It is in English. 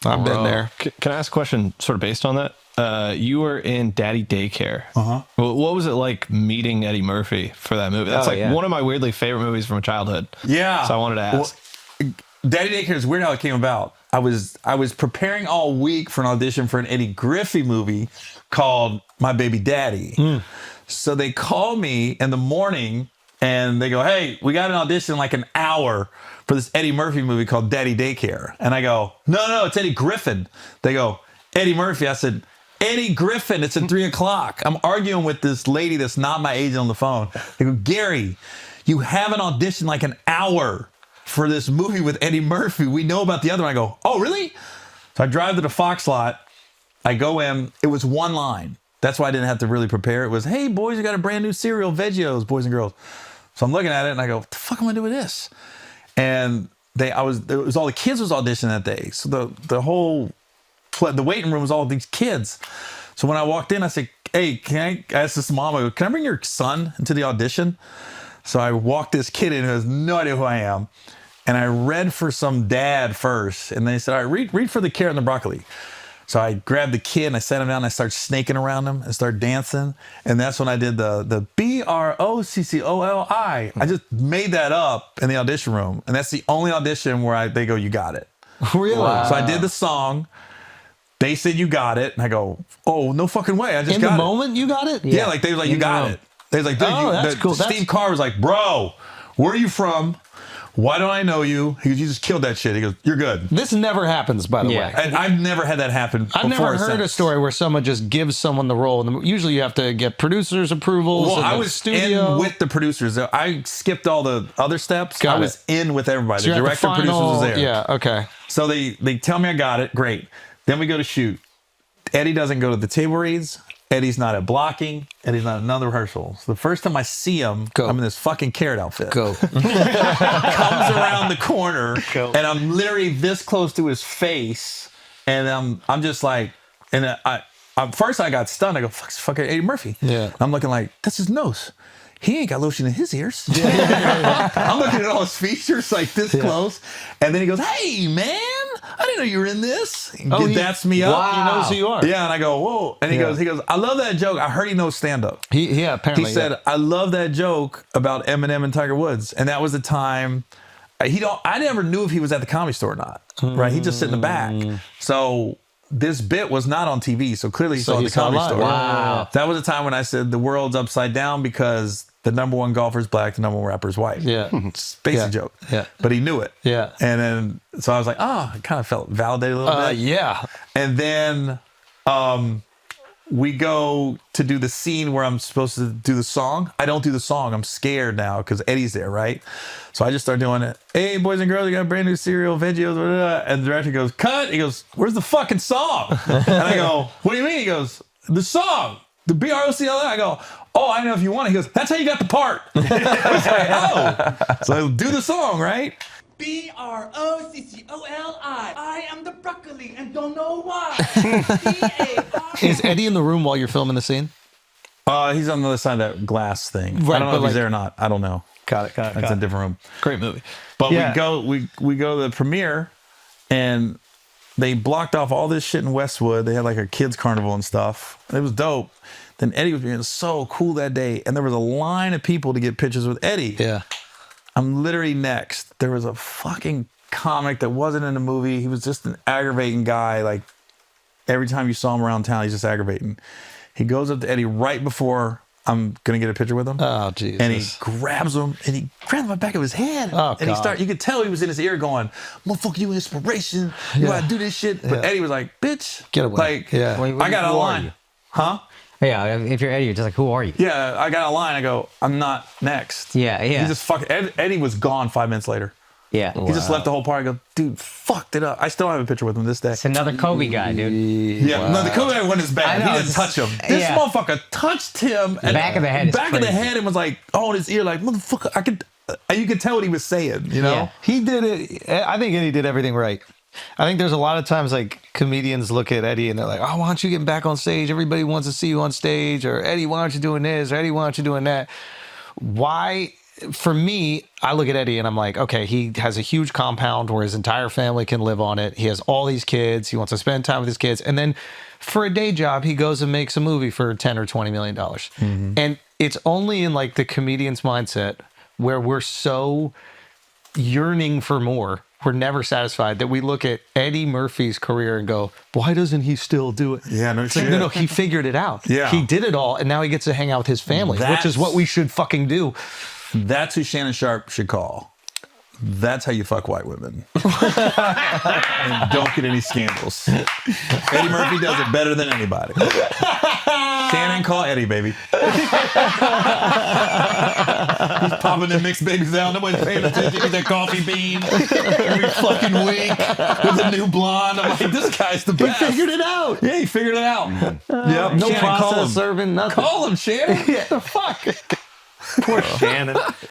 I've been there. Can I ask a question sort of based on that? You were in Daddy Daycare. Uh-huh. Well, what was it like meeting Eddie Murphy for that movie? That's one of my weirdly favorite movies from childhood. Yeah. So I wanted to ask. Well, Daddy Daycare is weird how it came about. I was preparing all week for an audition for an Eddie Griffey movie called My Baby Daddy. So they call me in the morning and they go, hey, we got an audition in like an hour for this Eddie Murphy movie called Daddy Daycare. And I go, no, it's Eddie Griffin. They go, Eddie Murphy. I said, Eddie Griffin, it's at 3:00. I'm arguing with this lady that's not my agent on the phone. They go, Gary, you have an audition like an hour for this movie with Eddie Murphy. We know about the other one. I go, oh, really? So I drive to the Fox lot. I go in. It was one line. That's why I didn't have to really prepare. It was, hey, boys, you got a brand new cereal, Veggios, boys and girls. So I'm looking at it and I go, what the fuck am I doing with this? And it was all the kids was auditioning that day. So the waiting room was all these kids. So when I walked in, I said, hey, I asked this mom, I go, can I bring your son into the audition? So I walked this kid in who has no idea who I am. And I read for some dad first. And they said, all right, read for the carrot and the broccoli. So I grabbed the kid and I sat him down and I started snaking around him and started dancing. And that's when I did the BROCCOLI. I just made that up in the audition room. And that's the only audition where they go, you got it. Really? Wow. So I did the song. They said, you got it. And I go, oh, no fucking way. I just in got it. In the moment you got it? Yeah, like they were like, you got it. They was like, dude, that's cool. Steve Carr was like, bro, where are you from? Why don't I know you? He goes, you just killed that shit. He goes, you're good. This never happens, by the way. And I've never had that happen before. I've never heard a story where someone just gives someone the role. And usually you have to get producers' approvals. Well, I was studio. in with the producers. I skipped all the other steps. I was in with everybody. So the director, producers was there. Yeah, okay. So they tell me I got it. Great. Then we go to shoot. Eddie doesn't go to the table reads. Eddie's not at blocking. Eddie's not at another rehearsal. So the first time I see him, I'm in this fucking carrot outfit. Comes around the corner, and I'm literally this close to his face, and I'm just like, and first I got stunned. I go, fucking Eddie Murphy. Yeah. I'm looking like, that's his nose. He ain't got lotion in his ears. I'm looking at all his features like this close. And then he goes, hey, man, I didn't know you were in this. That's me up. Wow. He knows who you are. Yeah, and I go, whoa. And he goes, I love that joke. I heard he knows stand-up. Apparently. He said, I love that joke about Eminem and Tiger Woods. And that was the time, I never knew if he was at the Comedy Store or not. Right? He just sit in the back. So this bit was not on TV, so clearly he saw the Comedy Store. Wow. That was the time when I said the world's upside down because the number one golfer is black, the number one rapper is white. Yeah. It's a basic joke. Yeah. But he knew it. Yeah. And then, so I was like, I kind of felt validated a little bit. Yeah. And then we go to do the scene where I'm supposed to do the song. I don't do the song. I'm scared now because Eddie's there, right? So I just start doing it. Hey, boys and girls, you got a brand new cereal, Veggios, blah, blah, blah. And the director goes, cut. He goes, where's the fucking song? And I go, what do you mean? He goes, the song, the BROCLI. I go, oh, I don't know if you want it. He goes, that's how you got the part. I was like, oh. So I do the song, right? BROCCOLI. I am the broccoli and don't know why. Is Eddie in the room while you're filming the scene? He's on the other side of that glass thing. Right, I don't know if he's there or not. I don't know. Got it. That's a different room. Great movie. But we go to the premiere, and they blocked off all this shit in Westwood. They had like a kids carnival and stuff. It was dope. Then Eddie was being so cool that day, and there was a line of people to get pictures with Eddie. Yeah. I'm literally next. There was a fucking comic that wasn't in the movie. He was just an aggravating guy. Like every time you saw him around town, he's just aggravating. He goes up to Eddie right before I'm gonna get a picture with him. Oh, Jesus. And he grabs him and he grabs the back of his head. Oh, and God. you could tell he was in his ear going, motherfucker, you inspiration. You gotta do this shit. But Eddie was like, bitch. Get away. Like, I got a who are line. you? Huh? Yeah, if you're Eddie, you're just like, who are you? Yeah, I got a line. I go, I'm not next. Yeah. He just fucking, Eddie was gone 5 minutes later. Yeah. He just left the whole party. I go, dude, fucked it up. I still have a picture with him this day. It's another Kobe guy, dude. Yeah, no, the Kobe guy wasn't as bad. I know, He didn't touch him. This motherfucker touched him. The back of the head is Back of the crazy. head and was like, oh, in his ear, like, motherfucker, you could tell what he was saying, you know? Yeah. He did it. I think Eddie did everything right. I think there's a lot of times like comedians look at Eddie and they're like, oh, why aren't you getting back on stage? Everybody wants to see you on stage. Or Eddie, why aren't you doing this? Or Eddie, why aren't you doing that? Why for me, I look at Eddie and I'm like, okay, he has a huge compound where his entire family can live on it. He has all these kids. He wants to spend time with his kids. And then for a day job, he goes and makes a movie for 10 or $20 million. And it's only in like the comedian's mindset where we're so yearning for more. We're never satisfied that we look at Eddie Murphy's career and go, why doesn't he still do it? Yeah, no It's like, shit. no, he figured it out. Yeah. He did it all, and now he gets to hang out with his family, which is what we should fucking do. That's who Shannon Sharp should call. That's how you fuck white women. And don't get any scandals. Eddie Murphy does it better than anybody. Shannon, call Eddie, baby. He's popping them mixed babies out. Nobody's paying attention. He's a coffee bean every fucking week with a new blonde. I'm like, this guy's the best. He figured it out. Yeah, he figured it out. Yep. No Shannon, call him. process serving, nothing. Call him, Shannon. Yeah, the fuck. Poor Shannon.